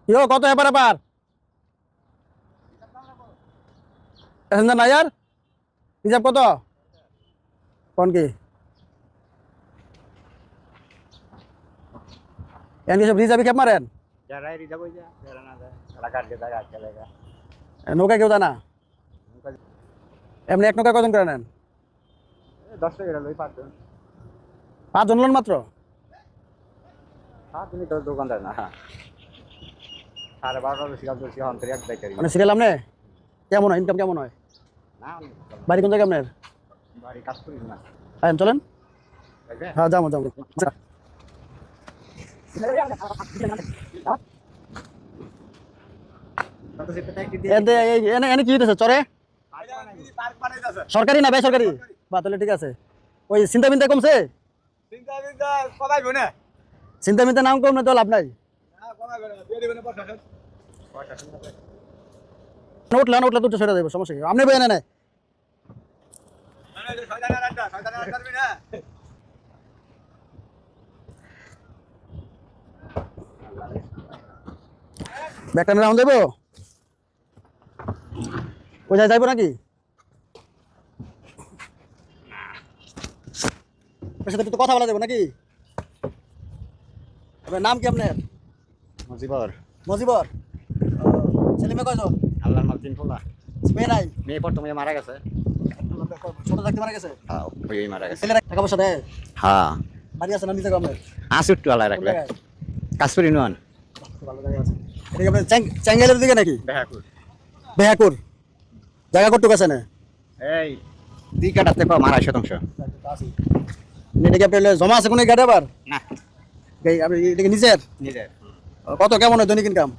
ইয়ো কত এপার এপার প্যাসেঞ্জার নাই আর হিসাব কত কোন কি এন কি সব রিজার্ভে খেপ মারেন যারাই রিজার্ভ হয়ে যায় যারা না যায় তারা কাটকে জায়গা আটকে জায়গা নৌকা কেউ জানা এমনি এক নৌকা কজন করে নেন 10 টাকা লই 5 জন 5 জন লোন মাত্র হ্যাঁ তুমি তো দোকানদার না 12:30 সিগাল দোষী অন্তরে এক বেকারি মানে সিরিয়াল আমনে কেমন হয় ইনকাম কেমন হয় না বাড়ি কোন জায়গা আপনার বাড়ি কাজ করি না আইন চলেন বুঝবে হ্যাঁ যাবো যাবো কত সেটা কি এনে কি হইতেছে চরে সরকারি না বেসরকারি বা তাহলে ঠিক আছে ওই চিন্তা মিন্তা কমছে চিন্তা চিন্তা কমাইবো না চিন্তা মিন্তা নাম কম না তো লাভ নাই হ্যাঁ কমাইবো না দিয়ে দিবেন পয়সা উঠলে না উঠলে তো সেটা দেবো সমস্যা কি আপনি বই এনে নেয় ব্যাগটা মেরে এখন দেবো কোথায় যাইবো নাকি আপনার সাথে একটু কথা বলা যাবো নাকি আপনার নাম কি আপনার মুজিবর মজিবর ছেলে মেয়ে কয়জন আল্লাহর মাল তিন ফোলা মেয়ে নাই মেয়ে প্রথমে মারা গেছে ছোট থাকতে মারা গেছে হ্যাঁ ওই মারা গেছে ছেলেরা টাকা পয়সা দেয় হ্যাঁ বাড়ি আছে না নিজে আপনার আসুট্টু আল্লাহ রাখবে কাশপুরি নন ভালো জায়গা আছে এটা কি আপনার চ্যাঙ্গেলের দিকে নাকি বেহাকুর বেহাকুর জায়গা কটুক আছে না এই 2 কাটাতে কম 2.5 শতাংশ এটা কি আপনার জমা আছে কোনো গাড়ি আবার না আপনি এটা কি নিজের নিজের কত কেমন হয় দৈনিক ইনকাম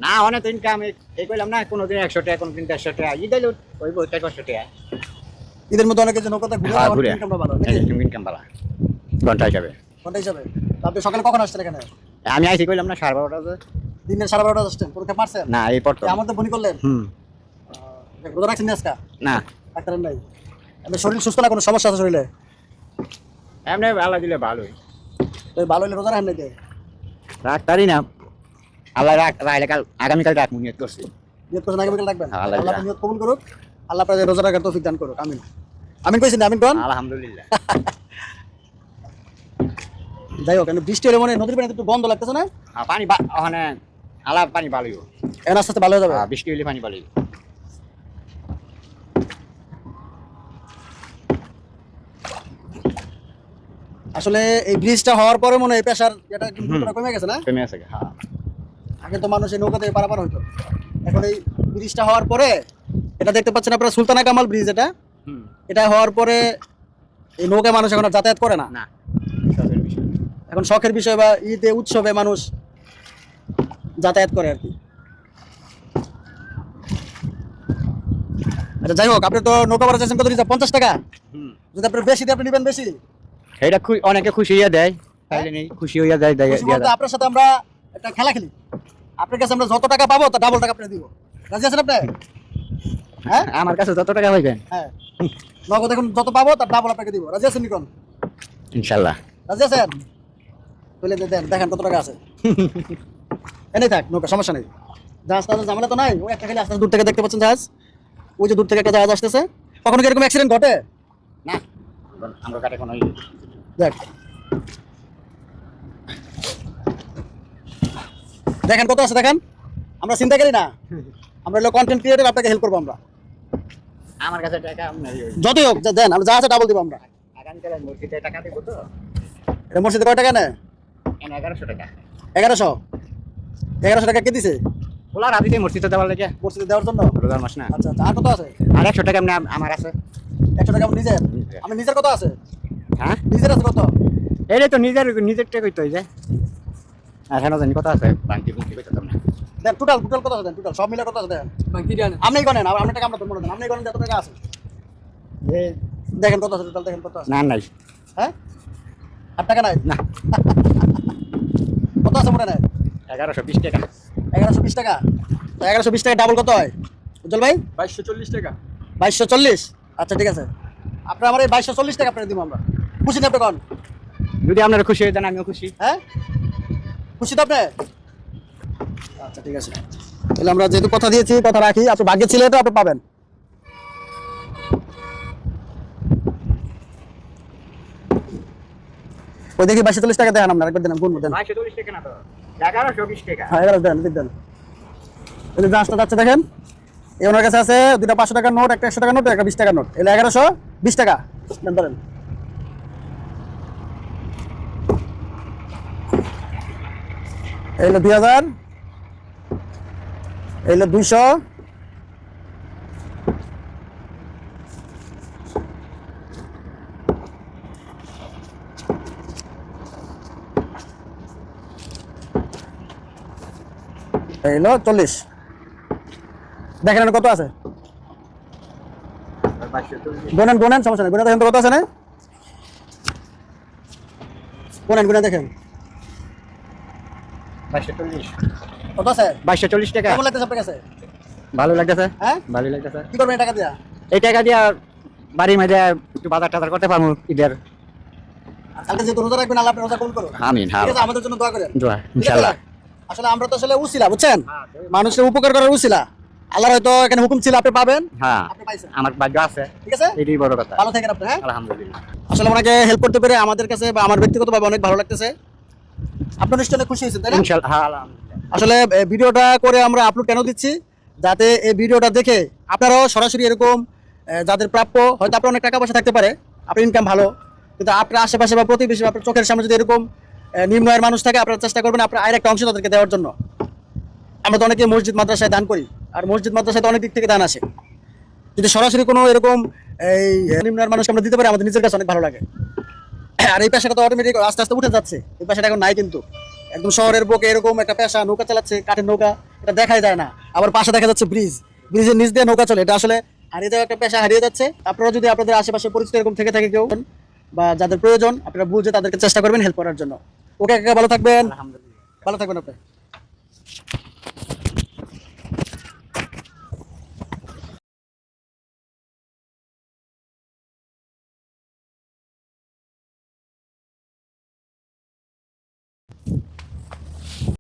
না অনেক ইনকাম এই কইলাম না কোনোদিন 100 টাকা কোনোদিন 150 টাকা ই দিল ওই 100 টাকা ঈদের মধ্যে অনেকে যে নৌকাতে ঘুরে হ্যাঁ ঘুরে ইনকামটা ভালো নাকি? ইনকাম ভালো ঘন্টা হিসাবে ঘন্টা হিসাবে তো আপনি সকালে কখন আসছেন এখানে আমি আইছি কইলাম না 12:30 দিনের 12:30 আসছেন পরীক্ষা মারছেন না এই পড়তো আমার তো বনি করলেন রোজা রাখছেন না আজকা না ডাক্তারের নাই আপনার শরীর সুস্থ না কোনো সমস্যা আছে শরীরে এমনি আল্লাহ দিলে ভালোই তো ভালো হলে রোজা রাখেন নাকি রাখতারি না আল্লাহ রাখলে কাল আগামীকাল রাখ নিয়ত করছি নিয়ত করছেন আগামীকাল রাখবেন হ্যাঁ, আল্লাহ আল্লাহ নিয়ত কবুল করুক আল্লাহ আপনাদের রোজা রাখার তৌফিক দান করুক আমিন আমিন কইছেন আমিন কোন আলহামদুলিল্লাহ যাই হোক বৃষ্টি হলে মনে হয় নদীর পানি একটু বন্ধ লাগতেছে না পানি ওখানে আলা পানি ভালোই এখন আস্তে আস্তে ভালো হয়ে যাবে বৃষ্টি হলে পানি ভালোই আসলে এই ব্রিজটা হওয়ার পরে মনে হয় পেশার এটা কমে গেছে না কমে আছে হ্যাঁ আগে তো মানুষ এই নৌকাতে পারাপার হইতো এখন এই ব্রিজটা হওয়ার পরে এটা দেখতে পাচ্ছেন আপনারা সুলতানা কামাল ব্রিজ এটা হওয়ার পরে এই নৌকা মানুষ এখন আর যাতায়াত করে না না সবের বিষয় এখন শখের বিষয় বা ঈদে উৎসবে মানুষ যাতায়াত করে আর কি আচ্ছা যাই হোক আপনি তো নৌকা ভাড়া চাইছেন কত রিজার্ভ 50 টাকা যদি আপনি বেশি দিয়ে আপনি নেবেন বেশি এটা অনেকে খুশি হইয়া দেয় তাইলে নেই খুশি হইয়া দেয় খুশি বলতে আপনার সাথে আমরা একটা খেলা খেলি আপনার কাছে আমরা যত টাকা পাবো তার ডাবল টাকা আপনি দিব রাজি আছেন আপনি হ্যাঁ আমার কাছে যত টাকা পাইবেন হ্যাঁ নগদ এখন যত পাবো তার ডাবল আপনাকে দিব রাজি আছেন নিকন ইনশাআল্লাহ রাজি আছেন বলে দেন দেখেন কত টাকা আছে এনেই থাক নৌকা সমস্যা নেই জাহাজ তাহাজ ঝামেলা তো নাই ওই একটা খালি আস্তে দূর থেকে দেখতে পাচ্ছেন জাহাজ ওই যে দূর থেকে একটা জাহাজ আসতেছে কখনো কি এরকম অ্যাক্সিডেন্ট ঘটে না আমরা কাটে কোনো দেখ দেখেন কত আছে দেখেন আমরা চিন্তা করি না আমরা হলো কন্টেন্ট ক্রিয়েটর আপনাকে হেল্প করবো আমরা আমার কাছে টাকা আপনার যতই হোক দেন আমরা যা আছে ডাবল দিব আমরা আগামীকাল মসজিদে টাকা দিব তো এটা মসজিদে কয় টাকা নেয় 1100 টাকা 1100 টাকা কে দিছে ওলা রাতে মসজিদে দেওয়ার লাগে মসজিদে দেওয়ার জন্য রোজার মাস না আচ্ছা আচ্ছা আর কত আছে আর 100 টাকা আমার আছে 100 টাকা নিজের আমি নিজের কত আছে হ্যাঁ নিজের আছে কত এই তো নিজের টাকা কইতে হই যায় আর হেন জানি কত আছে বাকি বুঝতে কইতাম না দেন টোটাল কত আছে দেন টোটাল সব মিলে কত আছে দেন বাকি দেন আপনি গনেন আর আপনার টাকা আমরা ধরবো না দেন আপনি গনেন কত টাকা আছে দেখেন কত আছে টোটাল দেখেন কত আছে না নাই হ্যাঁ আর টাকা নাই না কত আছে মনে নাই 1120 টাকা 1120 টাকা তো 1120 টাকা ডাবল কত হয় উজ্জ্বল ভাই 2240 টাকা 2240 আচ্ছা ঠিক আছে আপনার আমার এই 2240 টাকা আপনাকে দিব আমরা খুশি না আপনি কোন যদি আপনারা খুশি হয়ে যান আমিও খুশি হ্যাঁ খুশি তো আপনি আচ্ছা ঠিক আছে, তাহলে আমরা যেহেতু কথা দিয়েছি কথা রাখি, আপনি ভাগ্যে ছিল এটা আপনি পাবেন। ওই দেখি 2240 টাকা দেন আপনার, একবার দেন গুণ দেন। 2240 টাকা না তো, 1120 টাকা। হ্যাঁ 11 দেন, দেন। এই যে জাহাজটা যাচ্ছে দেখেন, এই ওনার কাছে আছে দুটা 500 টাকার নোট, একটা 100 টাকার নোট, একটা 20 টাকার নোট, এলে 1120 টাকা দেন, ধরেন। এইলো 2000, এইলো 200, এইলো 40। দেখেন এখানে কত আছে, 2240 গোনেন গোনেন, সমস্যা নেই, গোনেন দেখেন তো কত আছে না, গোনেন গোনেন দেখেন 2240 কত আছে। 2240 টাকা। কেমন লাগতেছে আপনার কাছে? ভালো লাগতেছে, হ্যাঁ ভালো লাগতেছে। কি করবেন এই টাকা দিয়া? এই টাকা দিয়া বাড়ির মধ্যে একটু বাজার টাজার করতে পারবো ঈদের। আর কালকে যেহেতু রোজা রাখবেন, আল্লাহ আপনার রোজা কবুল করুন। আমিন। ঠিক হ্যাঁ, আছে, আমাদের জন্য দোয়া করেন। দোয়া ঠিক আছে? ইনশাআল্লাহ। আসলে আমরা তো আসলে উসিলা, বুঝছেন, মানুষের উপকার করার উসিলা। আল্লাহর হয়তো এখানে হুকুম ছিল আপনি পাবেন, হ্যাঁ, আপনি পাইছেন। আমার ভাগ্য আছে, ঠিক আছে, এটাই বড় কথা। ভালো থাকেন আপনি। হ্যাঁ, আলহামদুলিল্লাহ। আসলে ওনাকে হেল্প করতে পেরে আমাদের কাছে বা আমার ব্যক্তিগতভাবে অনেক ভালো লাগতেছে। আপনার নিশ্চয়ই অনেক খুশি হয়েছেন, তাই না? ইনশাআল্লাহ, হ্যাঁ, আলহামদুলিল্লাহ। আসলে ভিডিওটা করে আমরা আপলোড কেন দিচ্ছি, যাতে এই ভিডিওটা দেখে আপনারাও সরাসরি এরকম যাদের প্রাপ্য, হয়তো আপনার অনেক টাকা পয়সা থাকতে পারে, আপনার ইনকাম ভালো, কিন্তু আপনার আশেপাশে বা প্রতিবেশী বা আপনার চোখের সামনে যদি এরকম নিম্ন আয়ের মানুষ থাকে, আপনারা চেষ্টা করবেন আপনার আয়ের একটা অংশ তাদেরকে দেওয়ার জন্য। আমরা তো অনেকে মসজিদ মাদ্রাসায় দান করি, আর মসজিদ মাদ্রাসায় তো অনেক দিক থেকে দান আসে। যদি সরাসরি কোনো এরকম এই নিম্ন আয়ের মানুষকে আমরা দিতে পারি, আমাদের নিজের কাছে অনেক ভালো লাগে। আর এই পেশাটা তো অটোমেটিক আস্তে আস্তে উঠে যাচ্ছে, এই পেশাটা এখন নাই, কিন্তু একদম শহরের বুকে এরকম একটা পেশা, নৌকা চালাচ্ছে, কাঠের নৌকা, এটা দেখাই যায় না। আবার পাশে দেখা যাচ্ছে ব্রিজ, ব্রিজের নিচ দিয়ে নৌকা চলে, এটা আসলে হারিয়ে যাওয়া একটা পেশা, হারিয়ে যাচ্ছে। আপনারা যদি আপনাদের আশেপাশে পরিচিত এরকম থেকে থাকে কেউ, বা যাদের প্রয়োজন, আপনারা বুঝে তাদেরকে চেষ্টা করবেন হেল্প করার জন্য। ওকে, ভালো থাকবেন, আলহামদুলিল্লাহ। ভালো থাকবেন আপনি।